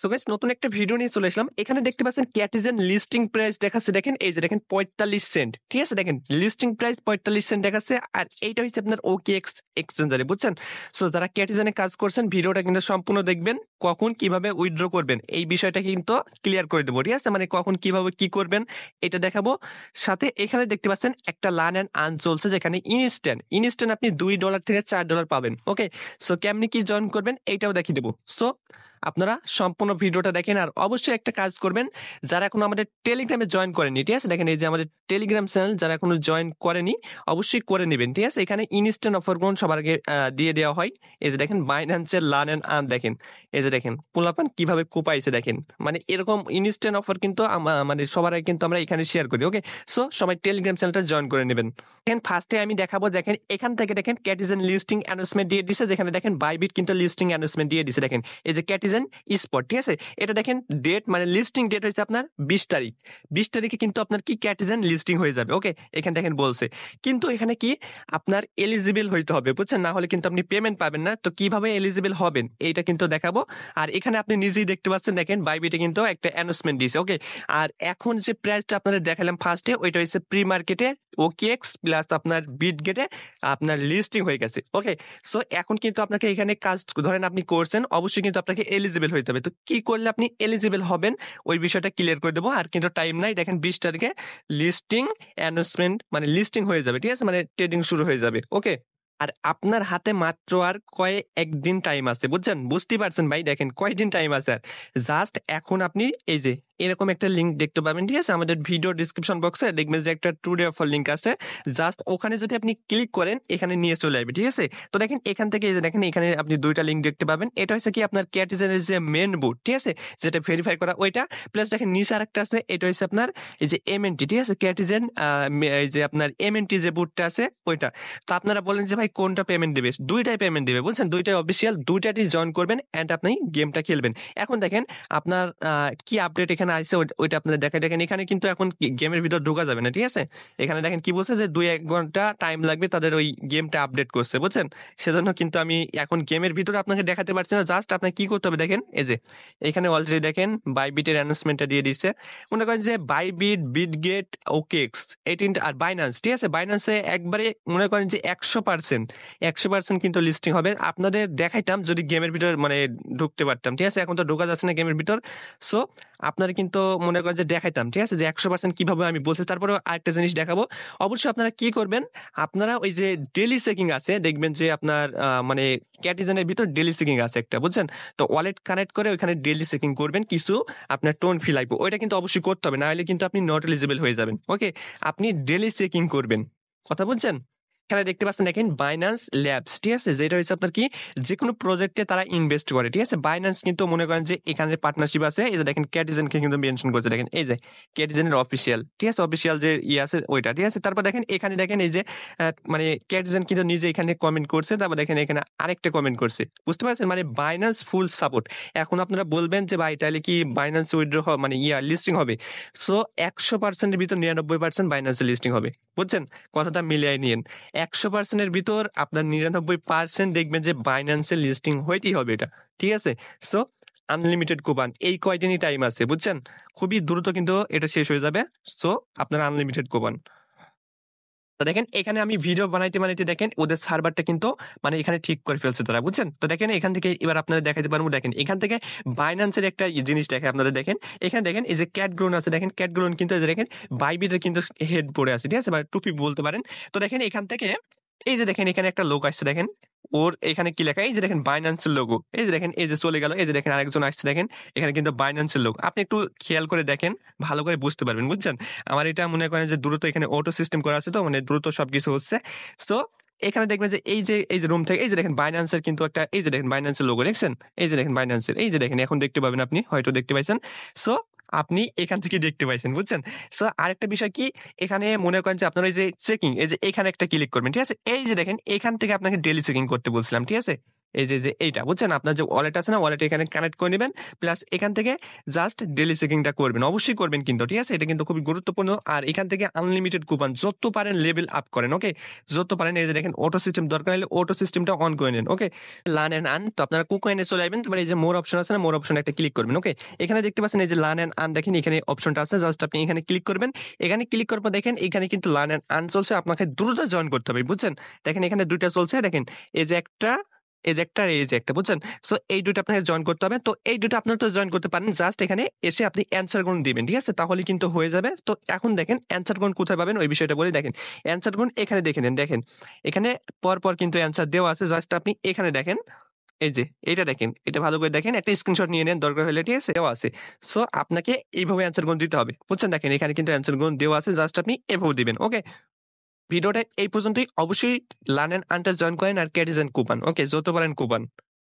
So guys নতুন একটা video নিয়ে চলে আসলাম। এখানে দেখতে পাচ্ছেন ক্যাটিজেন লিস্টিং প্রাইস দেখাচ্ছে, দেখেন এই যে দেখেন 45 সেন্ট, ঠিক আছে, দেখেন লিস্টিং প্রাইস 45 সেন্ট দেখাচ্ছে। আর এইটা হচ্ছে আপনার OKX এক্সচেঞ্জারে, বুঝছেন। সো যারা ক্যাটিজেনে কাজ করছেন ভিডিওটা কিন্তু সম্পূর্ণ দেখবেন, কখন কিভাবে উইথড্র করবেন এই বিষয়টা কিন্তু ক্লিয়ার করে দেবো, ঠিক আছে, মানে কখন কিভাবে কি করবেন এটা দেখাবো। সাথে এখানে দেখতে পাচ্ছেন একটা লার্ন অ্যান্ড আর্ন চলছে, যেখানে ইনস্ট্যান্ট আপনি $2 থেকে $4 পাবেন। ওকে, সো কেমনি কি জয়েন করবেন এইটাও দেখিয়ে দেবো। সো আপনারা সম্পূর্ণ ভিডিওটা দেখেন। আর অবশ্যই একটা কাজ করবেন, যারা এখনো আমাদের টেলিগ্রামে জয়েন করেনি, ঠিক আছে, দেখেন এই যে আমাদের টেলিগ্রাম চ্যানেল, যারা এখনো জয়েন করেনি অবশ্যই করে নেবেন, ঠিক আছে। এখানে ইনস্ট্যান্ট অফার কোন সবার আগে দিয়ে দেওয়া হয়। এই যে দেখেন বাইন্যান্সের লার্ন অ্যান্ড আর্ন, দেখেন এই যে দেখেন পোলাপান কিভাবে কোপাইছে, দেখেন মানে এরকম ইনস্ট্যান্ট অফার কিন্তু মানে সবার আগে কিন্তু আমরা এখানে শেয়ার করি। ওকে, সো সবাই টেলিগ্রাম চ্যানেলটা জয়েন করে নেবেন। দেখেন ফার্স্টে আমি দেখাবো, দেখেন এখান থেকে দেখেন ক্যাটিজেন লিস্টিং অ্যানাউন্সমেন্ট দিয়ে দিছে, যেখানে দেখেন বাইবিট কিন্তু লিস্টিং অ্যানাউন্সমেন্ট দিয়ে দিছে। দেখেন এই যে ক্যাটিজেন স্পট, ঠিক আছে, এটা দেখেন ডেট মানে লিস্টিং ডেট হচ্ছে আপনার 20 তারিখ। 20 তারিখে কিন্তু আপনার কি ক্যাটিজেন লিস্টিং হয়ে যাবে। ওকে, এখানে দেখেন বলছে, কিন্তু এখানে কি আপনার এলিজিবল হইতে হবে, বুঝছেন, না হলে কিন্তু আপনি পেমেন্ট পাবেন না। তো কিভাবে এলিজিবল হবেন এইটা কিন্তু দেখাবো। আর এখানে আপনি নিজেই দেখতে পাচ্ছেন, দেখেন বাইবিটে কিন্তু একটা অ্যানাউন্সমেন্ট দিয়েছে। ওকে, আর এখন যে প্রাইসটা আপনাদের দেখালাম ফার্স্টে, ওইটা হচ্ছে প্রি মার্কেটে OKX প্লাস আপনার বিটগেটে আপনার লিস্টিং হয়ে গেছে। ওকে, সো এখন কিন্তু আপনাকে এখানে কাজ ধরেন আপনি করছেন, অবশ্যই কিন্তু আপনাকে এলিজিবল হইতে হবে। তো কি করলে আপনি এলিজিবল হবেন ওই বিষয়টা ক্লিয়ার করে দেবো। আর কিন্তু টাইম নাই, দেখেন 20 তারিখে লিস্টিং অ্যানাউন্সমেন্ট মানে লিস্টিং হয়ে যাবে, ঠিক আছে, মানে ট্রেডিং শুরু হয়ে যাবে। ওকে, আর আপনার হাতে মাত্র আর একদিন টাইম আছে, বুঝছেন, বুঝতেই পারছেন ভাই, দেখেন কয়দিন টাইম আছে। আর জাস্ট এখন আপনি এই যে এরকম একটা লিঙ্ক দেখতে পাবেন, ঠিক আছে, আমাদের ভিডিও ডিসক্রিপশন বক্সে দেখবেন যে একটা টুডে অফার লিঙ্ক আছে। জাস্ট ওখানে যদি আপনি ক্লিক করেন এখানে নিয়ে চলে আসবে, ঠিক আছে। তো দেখেন এখান থেকে এই যে দেখেন এখানে আপনি দুইটা লিঙ্ক দেখতে পাবেন। এটা হচ্ছে কি আপনার ক্যাটিজেনের যে মেন বুট, ঠিক আছে, যেটা ভেরিফাই করা ওইটা, প্লাস দেখেন নিচে আরেকটা আছে, এটা হচ্ছে আপনার এই যে MNT, ঠিক আছে, ক্যাটিজেন এই যে আপনার MNT যে বুটটা আছে ওইটা। তো আপনারা বলেন যে ভাই কোনটা পেমেন্ট দেবে, দুইটাই পেমেন্ট দেবে, বুঝছেন, দুইটাই অফিসিয়াল, দুইটাই জয়েন করবেন এন্ড আপনি গেমটা খেলবেন। এখন দেখেন আপনার কি আপডেট এখানে আসছে ওইটা আপনাদের দেখেন। দেখেন এখানে কিন্তু এখন গেমের ভিতর ঢোকা যাবে না, ঠিক আছে। এখানে দেখেন কি বলছে যে 2-1 ঘন্টা টাইম লাগবে তাদের ওই গেমটা আপডেট করছে, বুঝছেন। সেজন্য কিন্তু আমি এখন গেমের ভিতরে আপনাকে দেখাতে পারছি না। জাস্ট আপনাকে কি করতে হবে, দেখেন এই যে এখানে অলরেডি দেখেন বাইবিটের অ্যানাউন্সমেন্টটা দিয়ে দিচ্ছে। মনে করেন যে বাইবিট, বিটগেট, OKX এই তিনটা, আর বাইন্যান্স, ঠিক আছে, বাইন্যান্সে একবারে মনে করেন যে 100% কিন্তু লিস্টিং হবে। আপনাদের দেখাইতাম যদি গেমের ভিতর মানে ঢুকতে পারতাম, ঠিক আছে, এখন তো ঢোকা যাচ্ছে না গেমের ভিতর। সো আপনারা কিন্তু মনে করেন যে দেখাইতাম, ঠিক আছে, যে 100% কিভাবে আমি বলছি। তারপরে আরেকটা জিনিস দেখাবো, অবশ্যই আপনারা কি করবেন, আপনারা ওই যে ডেলি চেকিং আছে, দেখবেন যে আপনার মানে ক্যাটিজেনের ভিতর ডেলি চেকিং আছে একটা, বুঝছেন। তো ওয়ালেট কানেক্ট করে ওইখানে ডেলি চেকিং করবেন, কিছু আপনার টোন ফি লাগবে, ওইটা কিন্তু অবশ্যই করতে হবে, না হলে কিন্তু আপনি নট এলিজিবল হয়ে যাবেন। ওকে, আপনি ডেলি চেকিং করবেন, কথা বুঝছেন। এখানে দেখতে পাচ্ছেন দেখেন বাইন্যান্স ল্যাবস, ঠিক আছে, যেটা হচ্ছে আপনার কি যে কোনো প্রজেক্টে তারা ইনভেস্ট করে, ঠিক আছে। বাইন্যান্স কিন্তু মনে করেন যে এখানে পার্টনারশিপ আছে, এই যে দেখেন ক্যাটিজেনকে কিন্তু মেনশন করছে, দেখেন এই যে ক্যাটিজেনের অফিসিয়াল, ঠিক আছে, অফিসিয়াল যে আছে ওইটা, ঠিক আছে। তারপর দেখেন এখানে দেখেন এই যে মানে ক্যাটিজেন কিন্তু নিজে এখানে কমেন্ট করছে, তারপর দেখেন এখানে আরেকটা কমেন্ট করছে, বুঝতে পারছেন, মানে বাইন্যান্স ফুল সাপোর্ট। এখন আপনারা বলবেন যে ভাই তাহলে কি বাইন্যান্স উইথড্র মানে লিস্টিং হবে। সো 100%-এর ভিতর 99% বাইন্যান্সে লিস্টিং হবে, বুঝছেন, কথাটা মিলিয়ে নিন। 100%-এর ভিতর আপনার 99% দেখবেন যে বাইন্যান্সে লিস্টিং হইতেই হবে, এটা ঠিক আছে। সো আনলিমিটেড কুপন, এই কয়দিনই টাইম আছে, বুঝছেন, খুবই দ্রুত কিন্তু এটা শেষ হয়ে যাবে। সো আপনার আনলিমিটেড কুপন। তো দেখেন এখানে আমি ভিডিও বানাইতে দেখেন ওদের সার্ভারটা কিন্তু মানে এখানে ঠিক করে ফেলছে তারা, বুঝছেন। তো দেখেন এখান থেকে এবার আপনাদের দেখাতে পারবো, দেখেন এখান থেকে বাইন্যান্সের একটা জিনিস দেখে আপনাদের, দেখেন এখানে দেখেন এই যে ক্যাট গ্রোন আছে, দেখেন ক্যাট গ্রোন কিন্তু দেখেন বাইবিটের কিন্তু হেড পড়ে আছে, ঠিক আছে, বা টুপি বলতে পারেন। তো দেখেন এখান থেকে এই যে দেখেন এখানে একটা লোক আসছে, দেখেন ওর এখানে কি লেখা, এই যে দেখেন বাইন্যান্সের লোগো, এই যে দেখেন এই যে চলে গেল, এই যে দেখেন আরেকজন আসছে, দেখেন এখানে কিন্তু বাইন্যান্সের লোক। আপনি একটু খেয়াল করে দেখেন, ভালো করে বুঝতে পারবেন, বুঝছেন। আমার এটা মনে করেন যে দ্রুত এখানে অটো সিস্টেম করা আছে, তো মানে দ্রুত সবকিছু হচ্ছে। তো এখানে দেখবেন যে এই যে রুম থেকে এই যে দেখেন বাইন্যান্সের কিন্তু একটা, এই যে দেখেন বাইন্যান্সের লোগো দেখছেন, এই যে দেখেন বাইন্যান্সের, এই যে দেখেন এখন দেখতে পাবেন, আপনি হয়তো দেখতে পাইছেন। সো আপনি এখান থেকে দেখতে পাইছেন, বুঝছেন। সো আরেকটা বিষয় কি, এখানে মনে করেন যে আপনার এই যে চেকিং, এই যে এখানে একটা ক্লিক করবেন, ঠিক আছে, এই যে দেখেন এখান থেকে আপনাকে ডেলি চেকিং করতে বলছিলাম, ঠিক আছে। এই যে এইটা বুঝছেন, আপনার যে ওয়ালেট আছে না, ওয়ালেট এখানে কানেক্ট করে নেবেন, প্লাস এখান থেকে জাস্ট ডেইলি চেকিংটা করবেন, অবশ্যই করবেন কিন্তু, ঠিক আছে? এটা কিন্তু খুবই গুরুত্বপূর্ণ। আর এখান থেকে আনলিমিটেড কুপন যত পারেন লেভেল আপ করেন, ওকে? যত পারেন। এই যে দেখেন অটো সিস্টেম, দরকার হলে অটো সিস্টেমটা অন করে নেন, ওকে? লার্ন এন্ড আর্ন, তো আপনারা কুকয়েনে চলে আসবেন, তারপরে এই যে মোর অপশন আছে না, মোর অপশনে একটা ক্লিক করবেন, ওকে? এখানে দেখতে পাচ্ছেন এই যে লার্ন এন্ড আর্ন, দেখেন এখানে অপশনটা আছে, জাস্ট আপনি এখানে ক্লিক করবেন। এখানে ক্লিক করার পর দেখেন এখানে কিন্তু লার্ন এন্ড আর্ন চলছে, আপনাকে দ্রুত জয়েন করতে হবে, বুঝছেন? দেখেন এখানে দুইটা চলছে, দেখেন এই যে একটা, এই যে একটা, এই যে একটা, বুঝছেন? সো এই দুটো আপনাকে জয়েন করতে হবে। তো এই দুটো আপনারা তো জয়েন করতে পারেন, জাস্ট এখানে এসে আপনি অ্যান্সার গুণ দিবেন, ঠিক আছে? তাহলে কিন্তু হয়ে যাবে। তো এখন দেখেন অ্যান্সার গুণ কোথায় পাবেন ওই বিষয়টা বলে। দেখেন অ্যান্সার গুণ এখানে দেখে নেন, দেখেন এখানে পর পর কিন্তু অ্যান্সার দেওয়া আছে, জাস্ট আপনি এখানে দেখেন, এই যে এটা দেখেন, এটা ভালো করে দেখেন, একটা স্ক্রিনশট নিয়ে নেন দরকার হলে, ঠিক আছে? দেওয়া আছে। সো আপনাকে এইভাবে অ্যান্সার গুণ দিতে হবে, বুঝছেন? দেখেন এখানে কিন্তু অ্যান্সার গুণ দেওয়া আছে, জাস্ট আপনি এভাবে দিবেন, ওকে? ভিডিওটা এই পর্যন্তই। অবশ্যই লার্ন এন্ড আর্নটা জয়েন করেন আর ক্যাটিজেন কুপন, ওকে? যত পারেন কুপন।